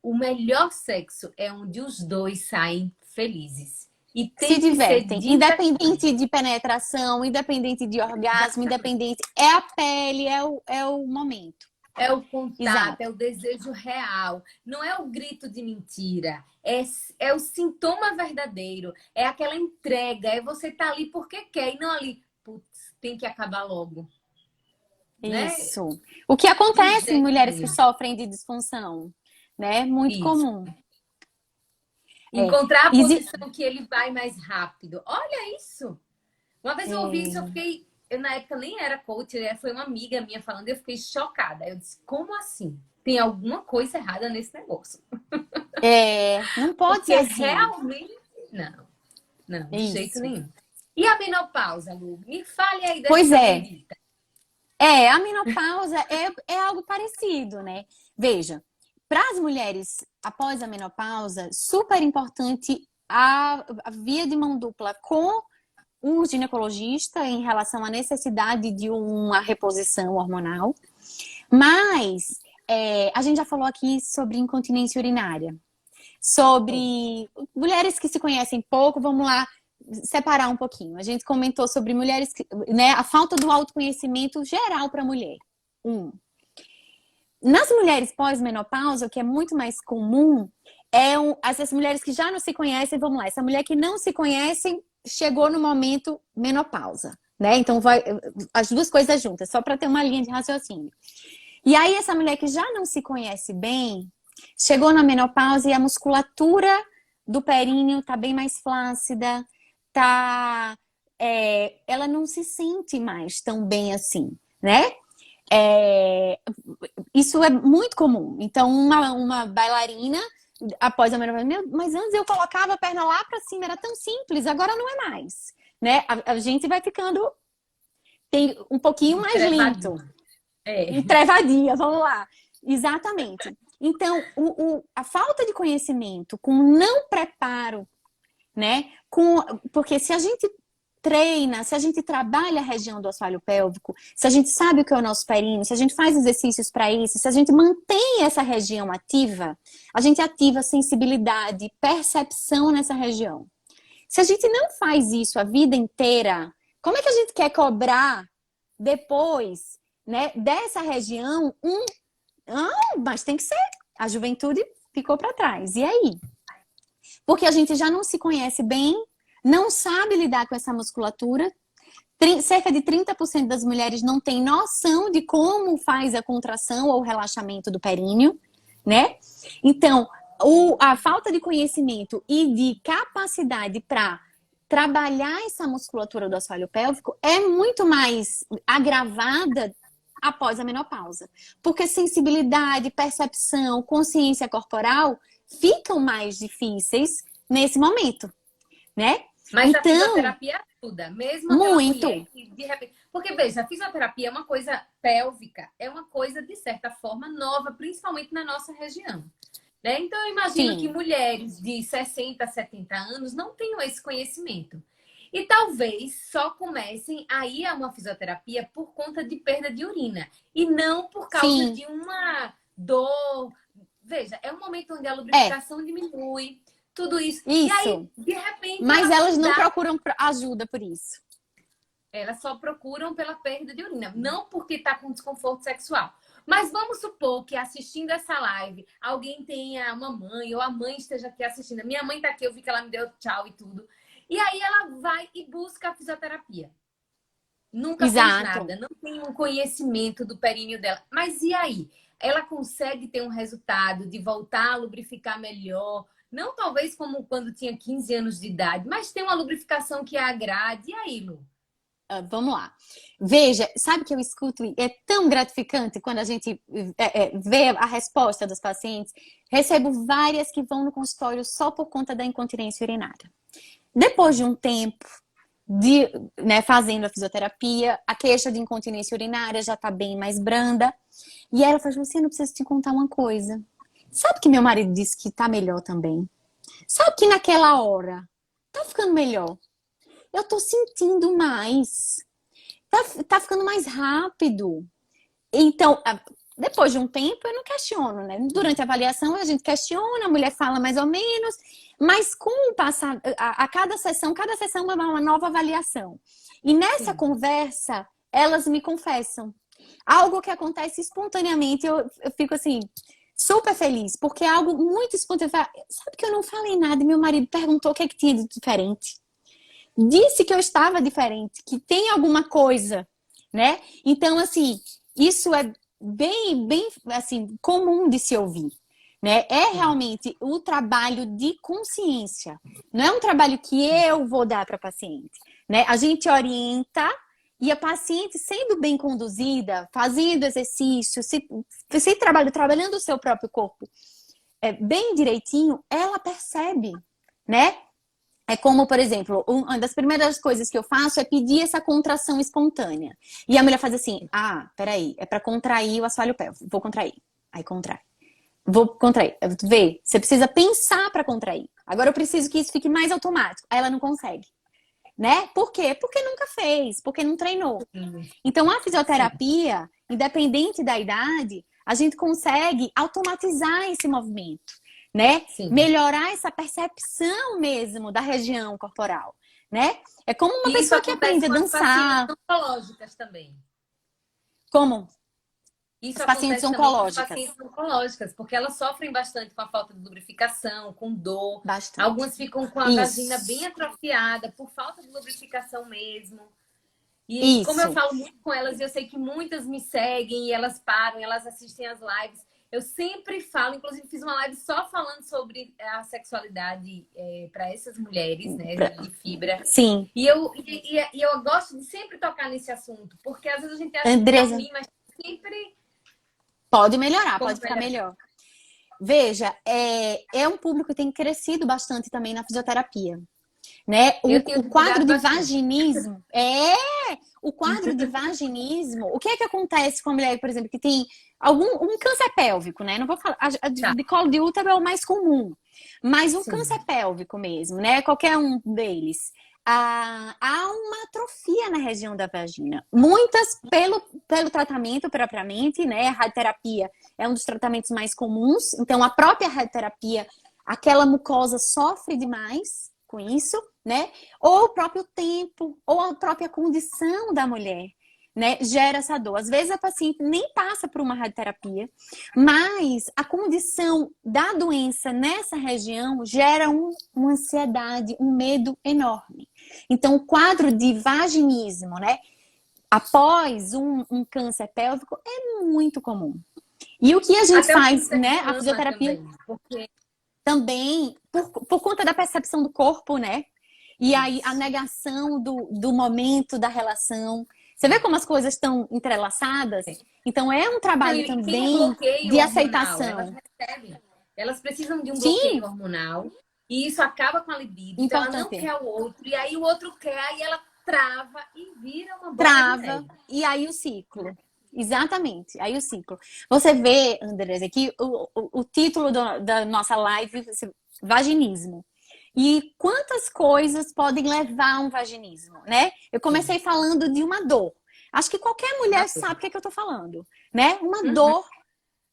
O melhor sexo é onde os dois saem felizes. E tem se divertem, independente de penetração, independente de orgasmo, independente. É a pele, é o momento. É o contato, é o desejo real. Não é o grito de mentira. É o sintoma verdadeiro. É aquela entrega. É você estar ali porque quer e não ali. Putz, tem que acabar logo. Isso. Né? O que acontece em mulheres que sofrem de disfunção, né? Muito comum. Encontrar a posição que ele vai mais rápido. Olha isso! Uma vez eu ouvi isso, eu fiquei... Eu, na época, nem era coach, foi uma amiga minha falando, eu fiquei chocada. Eu disse, como assim? Tem alguma coisa errada nesse negócio. Não pode ser assim. Realmente, não, de jeito nenhum. E a menopausa, Lu? Me fale aí dessa Pois é. Bendita. A menopausa é algo parecido, né? Veja, para as mulheres após a menopausa, super importante a via de mão dupla com o ginecologista em relação à necessidade de uma reposição hormonal. Mas a gente já falou aqui sobre incontinência urinária, sobre mulheres que se conhecem pouco. Vamos lá separar um pouquinho. A gente comentou sobre mulheres, né, a falta do autoconhecimento geral para a mulher. Nas mulheres pós-menopausa, o que é muito mais comum essas mulheres que já não se conhecem. Vamos lá, essa mulher que não se conhece chegou no momento menopausa, né? Então vai as duas coisas juntas, só para ter uma linha de raciocínio. E aí essa mulher que já não se conhece bem chegou na menopausa e a musculatura do períneo tá bem mais flácida, ela não se sente mais tão bem assim, né? Isso é muito comum. Então, uma bailarina, após a menopausa, mas antes eu colocava a perna lá pra cima, era tão simples, agora não é mais, né? A gente vai ficando tem um pouquinho mais lento. Entrevadinha, vamos lá. Exatamente. Então, a falta de conhecimento, com não preparo, né? Porque se a gente treina, se a gente trabalha a região do assoalho pélvico, se a gente sabe o que é o nosso períneo, se a gente faz exercícios para isso, se a gente mantém essa região ativa, a gente ativa sensibilidade, percepção nessa região. Se a gente não faz isso a vida inteira, como é que a gente quer cobrar depois, né, dessa região mas tem que ser. A juventude ficou para trás. E aí? Porque a gente já não se conhece bem, não sabe lidar com essa musculatura. Cerca de 30% das mulheres não tem noção de como faz a contração ou o relaxamento do períneo, né? Então, a falta de conhecimento e de capacidade para trabalhar essa musculatura do assoalho pélvico é muito mais agravada após a menopausa. Porque sensibilidade, percepção, consciência corporal ficam mais difíceis nesse momento, né? Mas então, a fisioterapia ajuda, mesmo muito. Mulher que, de repente... Porque, veja, a fisioterapia é uma coisa pélvica, é uma coisa, de certa forma, nova, principalmente na nossa região. Né? Então, eu imagino que mulheres de 60, 70 anos não tenham esse conhecimento. E talvez só comecem a ir a uma fisioterapia por conta de perda de urina. E não por causa de uma dor. Veja, é um momento onde a lubrificação diminui, tudo isso. E aí, de repente... Mas elas não procuram ajuda por isso. Elas só procuram pela perda de urina, não porque está com desconforto sexual. Mas vamos supor que assistindo essa live, alguém tenha uma mãe ou a mãe esteja aqui assistindo. Minha mãe está aqui, eu vi que ela me deu tchau e tudo. E aí ela vai e busca a fisioterapia. Nunca fez nada, não tem um conhecimento do períneo dela. Mas e aí? Ela consegue ter um resultado de voltar a lubrificar melhor? Não talvez como quando tinha 15 anos de idade, mas tem uma lubrificação que a agrade. E aí, Lu? Vamos lá. Veja, sabe que eu escuto, é tão gratificante quando a gente vê a resposta dos pacientes. Recebo várias que vão no consultório só por conta da incontinência urinária. Depois de um tempo fazendo a fisioterapia, a queixa de incontinência urinária já tá bem mais branda. E ela fala assim, eu preciso te contar uma coisa. Sabe que meu marido disse que tá melhor também? Sabe que naquela hora tá ficando melhor? Eu tô sentindo mais. Tá ficando mais rápido. Então, depois de um tempo, eu não questiono, né? Durante a avaliação, a gente questiona, a mulher fala mais ou menos, mas com o passar, a cada sessão é uma nova avaliação. E nessa conversa, elas me confessam. Algo que acontece espontaneamente, eu fico assim, super feliz, porque é algo muito espontâneo. Sabe que eu não falei nada e meu marido perguntou o que é que tinha de diferente. Disse que eu estava diferente, que tem alguma coisa, né? Então, assim, isso é bem, assim, comum de se ouvir, né? É realmente o trabalho de consciência. Não é um trabalho que eu vou dar para a paciente, né? A gente orienta e a paciente, sendo bem conduzida, fazendo exercício, trabalhando o seu próprio corpo bem direitinho, ela percebe, né? É como, por exemplo, uma das primeiras coisas que eu faço é pedir essa contração espontânea. E a mulher faz assim, peraí, é para contrair o assoalho pélvico. Vou contrair. Aí contrai. Vou contrair. Vê, você precisa pensar para contrair. Agora eu preciso que isso fique mais automático. Aí ela não consegue. né? Por quê? Porque nunca fez, porque não treinou. Sim, Então, a sim, fisioterapia, independente da idade, a gente consegue automatizar esse movimento, né? sim. Melhorar essa percepção mesmo da região corporal, né? É como uma E isso pessoa que acontece aprende a com as pacientes dançar, oncológicas também. como Isso as pacientes acontece também com as oncológicas. pacientes oncológicas, porque elas sofrem bastante com a falta de lubrificação, com dor. Bastante. Algumas ficam com a vagina bem Isso, atrofiada por falta de lubrificação mesmo. E como eu isso. falo muito com elas, eu sei que muitas me seguem e elas param, elas assistem as lives. Eu sempre falo, inclusive fiz uma live só falando sobre a sexualidade para essas mulheres, né, de fibra. Sim, E eu gosto de sempre tocar nesse assunto, porque às vezes a gente acha que é Andresa, ruim, mas sempre pode melhorar, como pode ficar melhorar. melhor. Veja, é um público que tem crescido bastante também na fisioterapia, né? Eu tenho O quadro divulgado de bastante. vaginismo o quadro de vaginismo. O que é que acontece com a mulher, por exemplo, que tem um câncer pélvico, né? Não vou falar, Tá, de colo de útero é o mais comum, mas um sim. câncer pélvico mesmo, né? Qualquer um deles. Há uma atrofia na região da vagina. Muitas pelo tratamento propriamente, né? A radioterapia é um dos tratamentos mais comuns. Então, a própria radioterapia, aquela mucosa sofre demais com isso, né? Ou o próprio tempo, ou a própria condição da mulher, né? Gera essa dor. Às vezes a paciente nem passa por uma radioterapia, mas a condição da doença nessa região gera uma ansiedade, um medo enorme. Então, o quadro de vaginismo, né? Após um câncer pélvico é muito comum. E o que a gente Até o faz, câncer de né? A mama fisioterapia também. Porque também, por conta da percepção do corpo, né? E aí a isso. negação do momento da relação. Você vê como as coisas estão entrelaçadas? Então é um Não, trabalho e tem o também bloqueio de hormonal, elas aceitação. recebem. Elas precisam de um bloqueio Sim, hormonal e isso acaba com a libido. Então ela não importante. quer o outro, e aí o outro quer, aí ela trava e vira uma bola de Trava neve. e aí o ciclo. Exatamente, aí o ciclo. Você vê, Andresa, aqui o título da nossa live, vaginismo. E quantas coisas podem levar a um vaginismo, né? Eu Sim. comecei falando de uma dor. Acho que qualquer mulher sabe o que é que eu tô falando, né? Uma Uhum, dor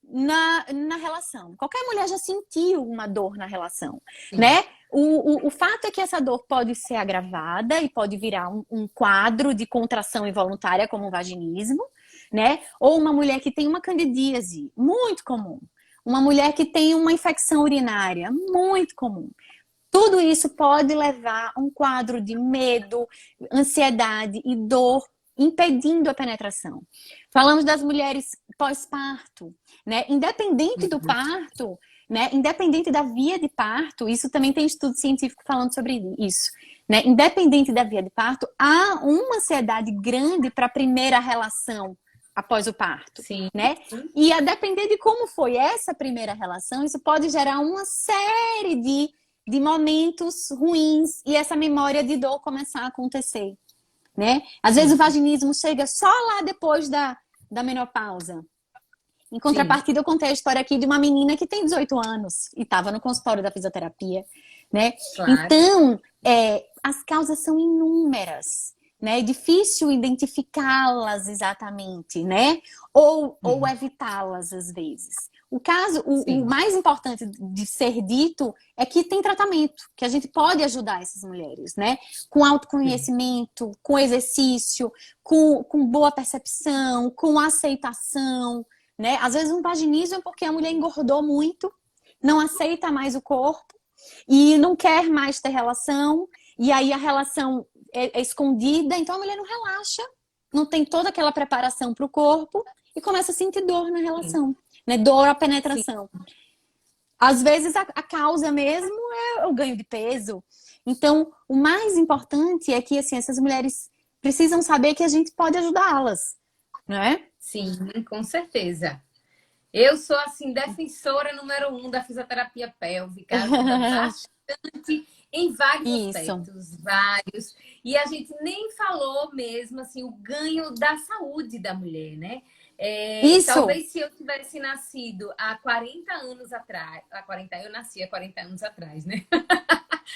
na relação. Qualquer mulher já sentiu uma dor na relação, sim. né? O fato é que essa dor pode ser agravada e pode virar um quadro de contração involuntária, como o vaginismo, né? Ou uma mulher que tem uma candidíase, muito comum. Uma mulher que tem uma infecção urinária, muito comum. Tudo isso pode levar a um quadro de medo, ansiedade e dor, impedindo a penetração. Falamos das mulheres pós-parto, né? Independente do parto, né? Independente da via de parto, isso também tem estudo científico falando sobre isso, né? Independente da via de parto, há uma ansiedade grande para a primeira relação após o parto, Sim. né? E a depender de como foi essa primeira relação, isso pode gerar uma série de momentos ruins e essa memória de dor começar a acontecer, né? Às vezes o Sim. vaginismo chega só lá depois da menopausa. Em Sim. contrapartida, eu contei a história aqui de uma menina que tem 18 anos e estava no consultório da fisioterapia, né? Claro. Então, as causas são inúmeras, né? É difícil identificá-las exatamente, né? Ou evitá-las às vezes. O caso, o Sim. mais importante de ser dito é que tem tratamento, que a gente pode ajudar essas mulheres, né? Com Sim. autoconhecimento, com exercício, com boa percepção, com aceitação, né? Às vezes um vaginismo é porque a mulher engordou muito, não aceita mais o corpo e não quer mais ter relação, e aí a relação é escondida, então a mulher não relaxa, não tem toda aquela preparação para o corpo e começa a sentir dor na Sim. relação, né? Dor à Sim. penetração. Às vezes a causa mesmo é o ganho de peso. Então, o mais importante é que assim, essas mulheres precisam saber que a gente pode ajudá-las, não é? Sim, com certeza. Eu sou, assim, defensora número um da fisioterapia pélvica. Ajuda bastante em vários Isso. aspectos, vários. E a gente nem falou mesmo, assim, o ganho da saúde da mulher, né? Isso. Talvez se eu tivesse nascido há 40 anos atrás, eu nasci há 40 anos atrás, né?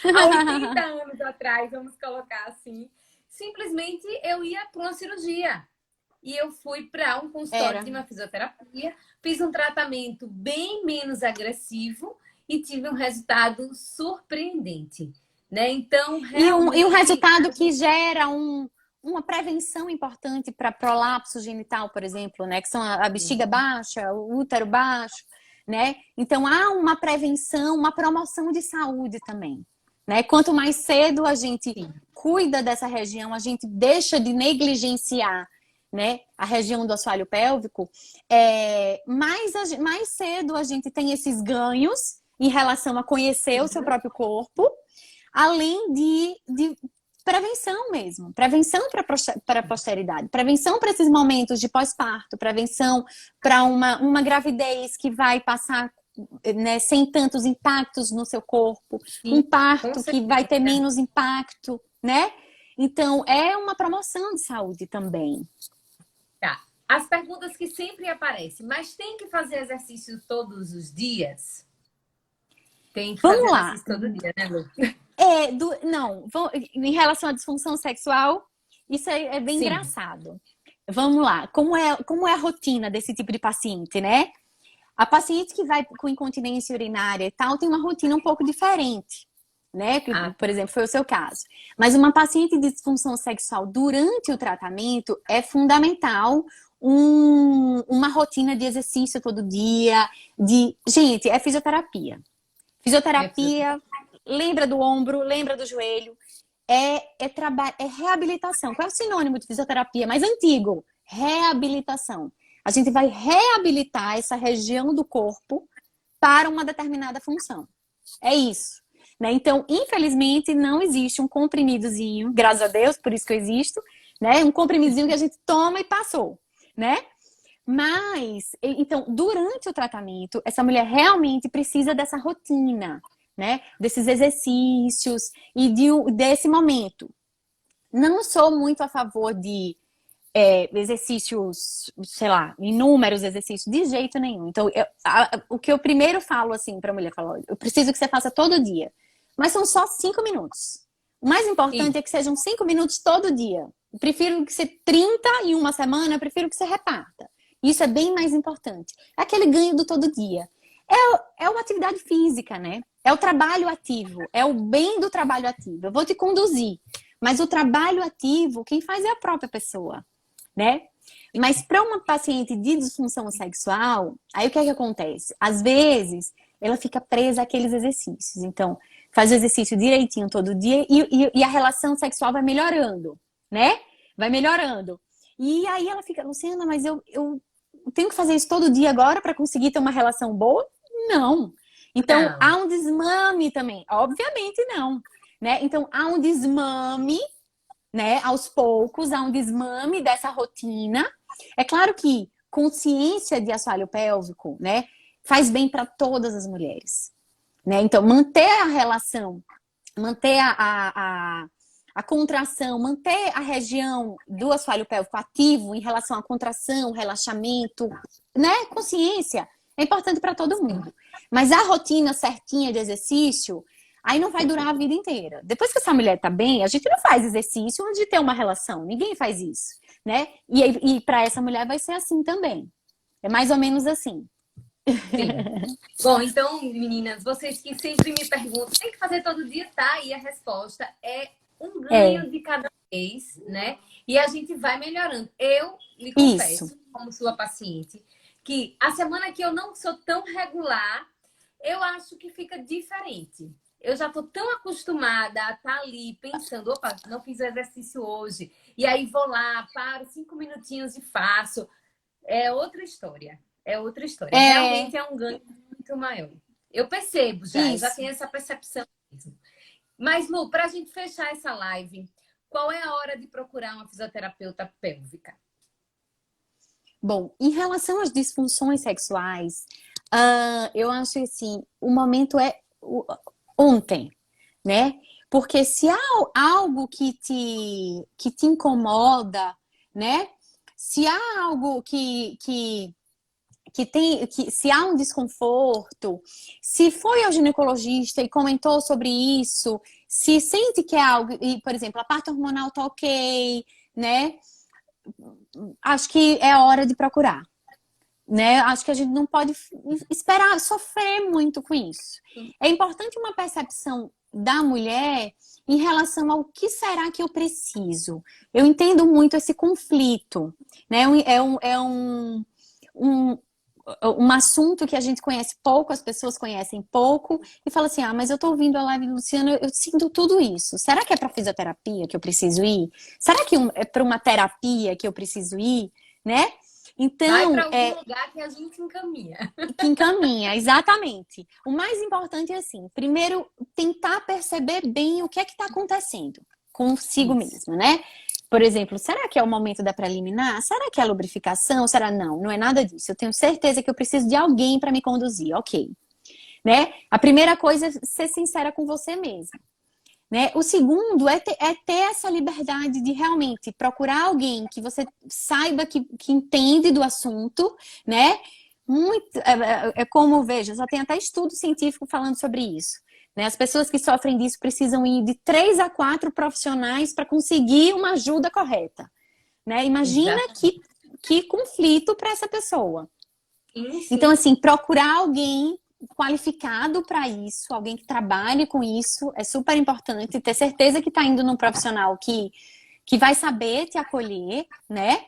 há 80 anos atrás, vamos colocar assim, simplesmente eu ia para uma cirurgia. E eu fui para um consultório de uma fisioterapia, fiz um tratamento bem menos agressivo e tive um resultado surpreendente, né? Então, realmente... E um resultado que gera uma prevenção importante para prolapso genital, por exemplo, né? Que são a bexiga baixa, o útero baixo, né? Então, há uma prevenção, uma promoção de saúde também, né? Quanto mais cedo a gente cuida dessa região, a gente deixa de negligenciar, né, a região do assoalho pélvico, mais cedo a gente tem esses ganhos em relação a conhecer o seu próprio corpo, além de prevenção mesmo, prevenção para a posteridade, prevenção para esses momentos de pós-parto, prevenção para uma gravidez que vai passar, né, sem tantos impactos no seu corpo, um parto que vai ter menos impacto, né? Então, é uma promoção de saúde também. Tá. As perguntas que sempre aparecem, mas tem que fazer exercício todos os dias? Tem que fazer exercício todo dia, né, Lu? Não, em relação à disfunção sexual, isso é bem engraçado. Vamos lá, como é a rotina desse tipo de paciente, né? A paciente que vai com incontinência urinária e tal tem uma rotina um pouco diferente, né? Que, por exemplo, foi o seu caso. Mas uma paciente de disfunção sexual durante o tratamento é fundamental uma rotina de exercício todo dia, Gente, é fisioterapia. Fisioterapia, lembra do ombro, lembra do joelho. É reabilitação. Qual é o sinônimo de fisioterapia mais antigo? Reabilitação. A gente vai reabilitar essa região do corpo para uma determinada função. É isso. Né? Então, infelizmente, não existe um comprimidozinho, graças a Deus, por isso que eu existo, né? Um comprimidozinho que a gente toma e passou, né? Mas, então, durante o tratamento, essa mulher realmente precisa dessa rotina, né? Desses exercícios e desse momento. Não sou muito a favor de exercícios, sei lá, inúmeros exercícios, de jeito nenhum. Então, o que eu primeiro falo assim para a mulher, eu preciso que você faça todo dia. Mas são só 5 minutos. O mais importante é que sejam 5 minutos todo dia. Eu prefiro que você 30 em uma semana, eu prefiro que você reparta. Isso é bem mais importante. É aquele ganho do todo dia. É uma atividade física, né? É o trabalho ativo. É o bem do trabalho ativo. Eu vou te conduzir. Mas o trabalho ativo, quem faz é a própria pessoa, né? Mas para uma paciente de disfunção sexual, aí o que é que acontece? Às vezes, ela fica presa àqueles exercícios. Então, faz o exercício direitinho todo dia e a relação sexual vai melhorando, né? Vai melhorando. E aí ela fica, Luciana, mas eu tenho que fazer isso todo dia agora para conseguir ter uma relação boa? Não. Então, há um desmame também. Obviamente não, né? Então, há um desmame, né? Aos poucos, há um desmame dessa rotina. É claro que consciência de assoalho pélvico, né? Faz bem para todas as mulheres, né? Então, manter a relação, manter a contração, manter a região do assoalho pélvico ativo em relação à contração, relaxamento, né? Consciência é importante para todo mundo. Mas a rotina certinha de exercício, aí não vai durar a vida inteira. Depois que essa mulher tá bem, a gente não faz exercício antes de ter uma relação. Ninguém faz isso, né? E para essa mulher vai ser assim também. É mais ou menos assim. Sim. Bom, então, meninas, vocês que sempre me perguntam, tem que fazer todo dia? Tá, e a resposta é um ganho de cada vez, né? E a gente vai melhorando. Eu lhe confesso, como sua paciente, que a semana que eu não sou tão regular, eu acho que fica diferente. Eu já tô tão acostumada a estar ali pensando, opa, não fiz o exercício hoje. E aí vou lá, paro 5 minutinhos e faço. É outra história. É outra história. Realmente é um ganho muito maior. Eu percebo já, eu já tenho essa percepção mesmo. Mas, Lu, para a gente fechar essa live, qual é a hora de procurar uma fisioterapeuta pélvica? Bom, em relação às disfunções sexuais, eu acho assim, o momento é ontem, né? Porque se há algo que te incomoda, né? Se há algo que que se há um desconforto, se foi ao ginecologista e comentou sobre isso, se sente que é algo, e, por exemplo, a parte hormonal tá ok, né? Acho que é hora de procurar, né? Acho que a gente não pode esperar sofrer muito com isso. É importante uma percepção da mulher em relação ao que será que eu preciso. Eu entendo muito esse conflito, né? Um, um assunto que a gente conhece pouco, as pessoas conhecem pouco, e fala assim, mas eu tô ouvindo a live do Luciano, eu sinto tudo isso. Será que é para fisioterapia que eu preciso ir? Será que é para uma terapia que eu preciso ir? Né? Então, vai para algum lugar que a gente encaminha. Que encaminha, exatamente. O mais importante é assim, primeiro, tentar perceber bem o que é que está acontecendo consigo mesmo, né? Por exemplo, será que é o momento da preliminar? Será que é a lubrificação? Será não? Não é nada disso. Eu tenho certeza que eu preciso de alguém para me conduzir, ok. Né? A primeira coisa é ser sincera com você mesmo. Né? O segundo é ter essa liberdade de realmente procurar alguém que você saiba que entende do assunto, né? Muito, como, veja, já tem até estudo científico falando sobre isso. Né? As pessoas que sofrem disso precisam ir de 3 a 4 profissionais para conseguir uma ajuda correta. Né? Imagina que conflito para essa pessoa. Sim. Então, assim, procurar alguém qualificado para isso, alguém que trabalhe com isso, é super importante. Ter certeza que está indo num profissional que vai saber te acolher, né?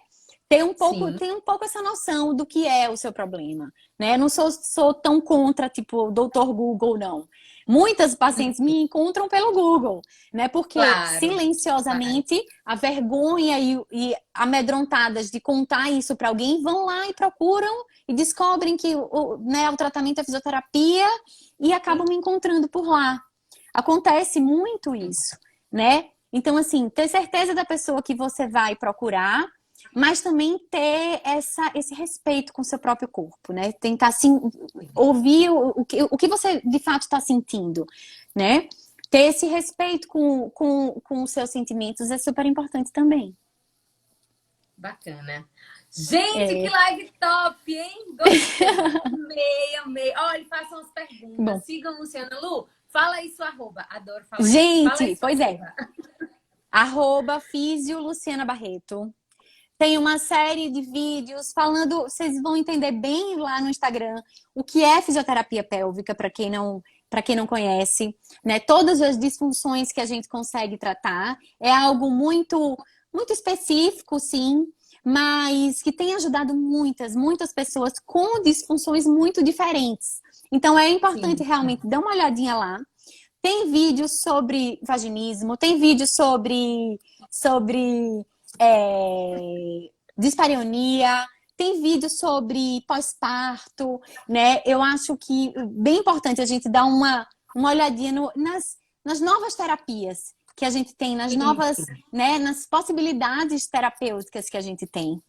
Tem um pouco essa noção do que é o seu problema, né? Eu não sou tão contra, tipo, o Dr. Google, não. Muitas pacientes me encontram pelo Google, né? Porque silenciosamente a vergonha e amedrontadas de contar isso para alguém vão lá e procuram e descobrem que o tratamento é fisioterapia e acabam me encontrando por lá. Acontece muito isso, né? Então, assim, ter certeza da pessoa que você vai procurar, mas também ter esse respeito com o seu próprio corpo, né? Tentar assim, ouvir o que você de fato está sentindo, né? Ter esse respeito com os seus sentimentos é super importante também. Bacana. Gente, que live top, hein? Gostei. Amei. Olha, façam as perguntas. Bom. Sigam Luciana. Lu, fala aí sua arroba. Adoro falar. Gente, pois arroba. Arroba Físio Luciana Barreto. Tem uma série de vídeos falando, vocês vão entender bem lá no Instagram o que é fisioterapia pélvica, para quem não conhece, né? Todas as disfunções que a gente consegue tratar. É algo muito, muito específico, sim, mas que tem ajudado muitas pessoas com disfunções muito diferentes. Então é importante realmente dar uma olhadinha lá. Tem vídeos sobre vaginismo, tem vídeos sobre dispareunia, tem vídeo sobre pós-parto, né? Eu acho que é bem importante a gente dar uma olhadinha nas novas terapias que a gente tem, nas novas, né? Nas possibilidades terapêuticas que a gente tem.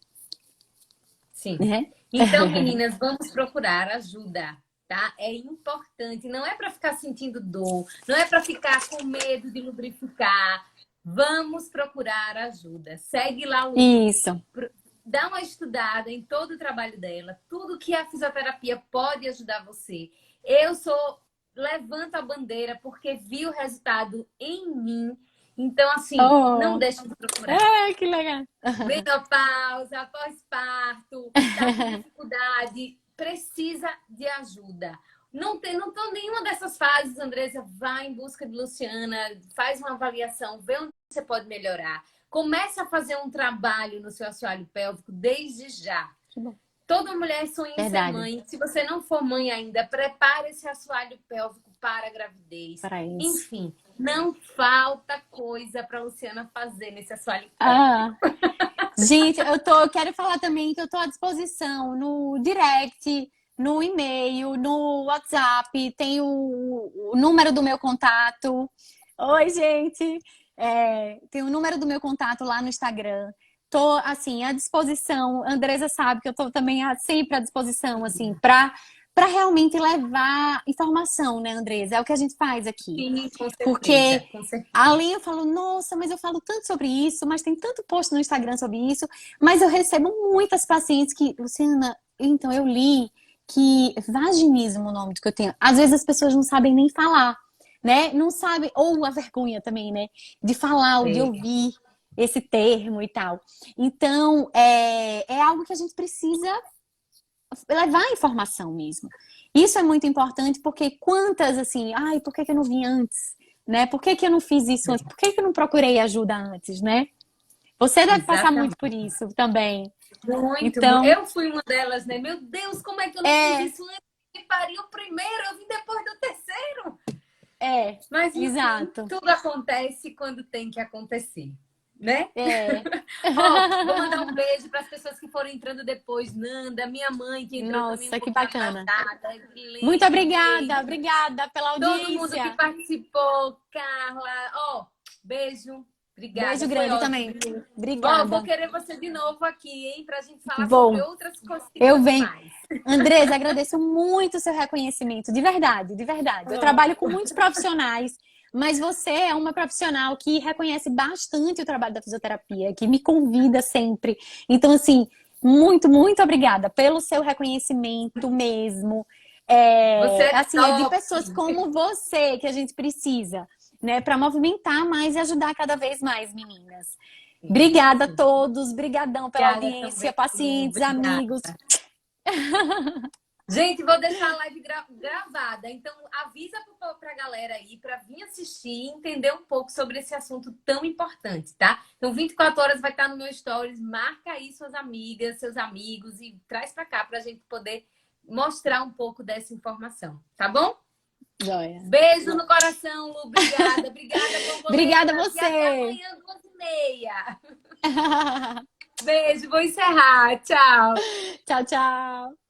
Sim. Né? Então, meninas, vamos procurar ajuda, tá? É importante, não é para ficar sentindo dor, não é para ficar com medo de lubrificar. Vamos procurar ajuda. Segue lá o link. Isso. Dá uma estudada em todo o trabalho dela. Tudo que a fisioterapia pode ajudar você. Levanto a bandeira porque vi o resultado em mim. Então, assim, não deixe de procurar. Que legal. Menopausa, pós-parto, tá com dificuldade, precisa de ajuda. Não tô nenhuma dessas fases, Andressa, vai em busca de Luciana, faz uma avaliação, vê onde você pode melhorar. Comece a fazer um trabalho no seu assoalho pélvico desde já. Toda mulher sonha em ser mãe. Se você não for mãe ainda, prepare esse assoalho pélvico para a gravidez. Para isso. Enfim, não falta coisa para Luciana fazer nesse assoalho pélvico. Gente, quero falar também que eu estou à disposição no direct, no e-mail, no WhatsApp, tem o número do meu contato. Oi, gente! Tem o número do meu contato lá no Instagram. Tô, assim, à disposição. A Andressa sabe que eu tô também sempre à disposição, assim, para para realmente levar informação, né, Andresa? É o que a gente faz aqui. Sim, com certeza, Porque com certeza. além eu falo, nossa, mas eu falo tanto sobre isso, mas tem tanto post no Instagram sobre isso, mas eu recebo muitas pacientes que, Luciana, então eu li que vaginismo, é o nome do que eu tenho. Às vezes as pessoas não sabem nem falar, né? Não sabem, ou a vergonha também, né? De falar ou de É, ouvir esse termo e tal. Então, é algo que a gente precisa levar a informação mesmo. Isso é muito importante porque quantas assim, ai, por que que eu não vim antes? Né? Por que que eu não fiz isso antes? Por que que eu não procurei ajuda antes, né? Você deve passar muito por exatamente. isso também. Muito, Então, eu fui uma delas, né? Meu Deus, como é que eu não fiz é, isso antes? Me pariu primeiro, eu vim depois do terceiro. é, Mas, enfim, exato. tudo acontece quando tem que acontecer, né? É. Ó, vou mandar um beijo para as pessoas que foram entrando depois. Nanda, minha mãe, que entrou também um Nossa, que pouquinho bacana. atrasada. Muito Evelyn, obrigada, beijo. obrigada pela Todo mundo que audiência. participou, Carla. Ó, beijo. Obrigada, Beijo foi grande ótimo. também. Ó, vou Obrigada. querer você de novo aqui, hein? Pra gente falar sobre Vou. outras Eu coisinhas venho. mais. Andresa, agradeço muito o seu reconhecimento, de verdade, de verdade. Eu trabalho com muitos profissionais, mas você é uma profissional que reconhece bastante o trabalho da fisioterapia, que me convida sempre. Então, assim, muito, muito obrigada pelo seu reconhecimento mesmo. Você é Assim, é de top. pessoas como você que a gente precisa, né, para movimentar mais e ajudar cada vez mais meninas. Obrigada a Isso. todos, brigadão pela Obrigada audiência, também. pacientes, Obrigada. amigos. Gente, vou deixar a live gravada. Então, avisa pra galera aí pra vir assistir e entender um pouco sobre esse assunto tão importante, tá? Então, 24 horas vai estar no meu stories. Marca aí suas amigas, seus amigos e traz pra cá pra gente poder mostrar um pouco dessa informação, tá bom? Joia. Beijo no coração, Lu. Obrigada. Obrigada, Obrigada a borboletas. E até você. amanhã, 2h30. Beijo, vou encerrar. Tchau. Tchau, tchau.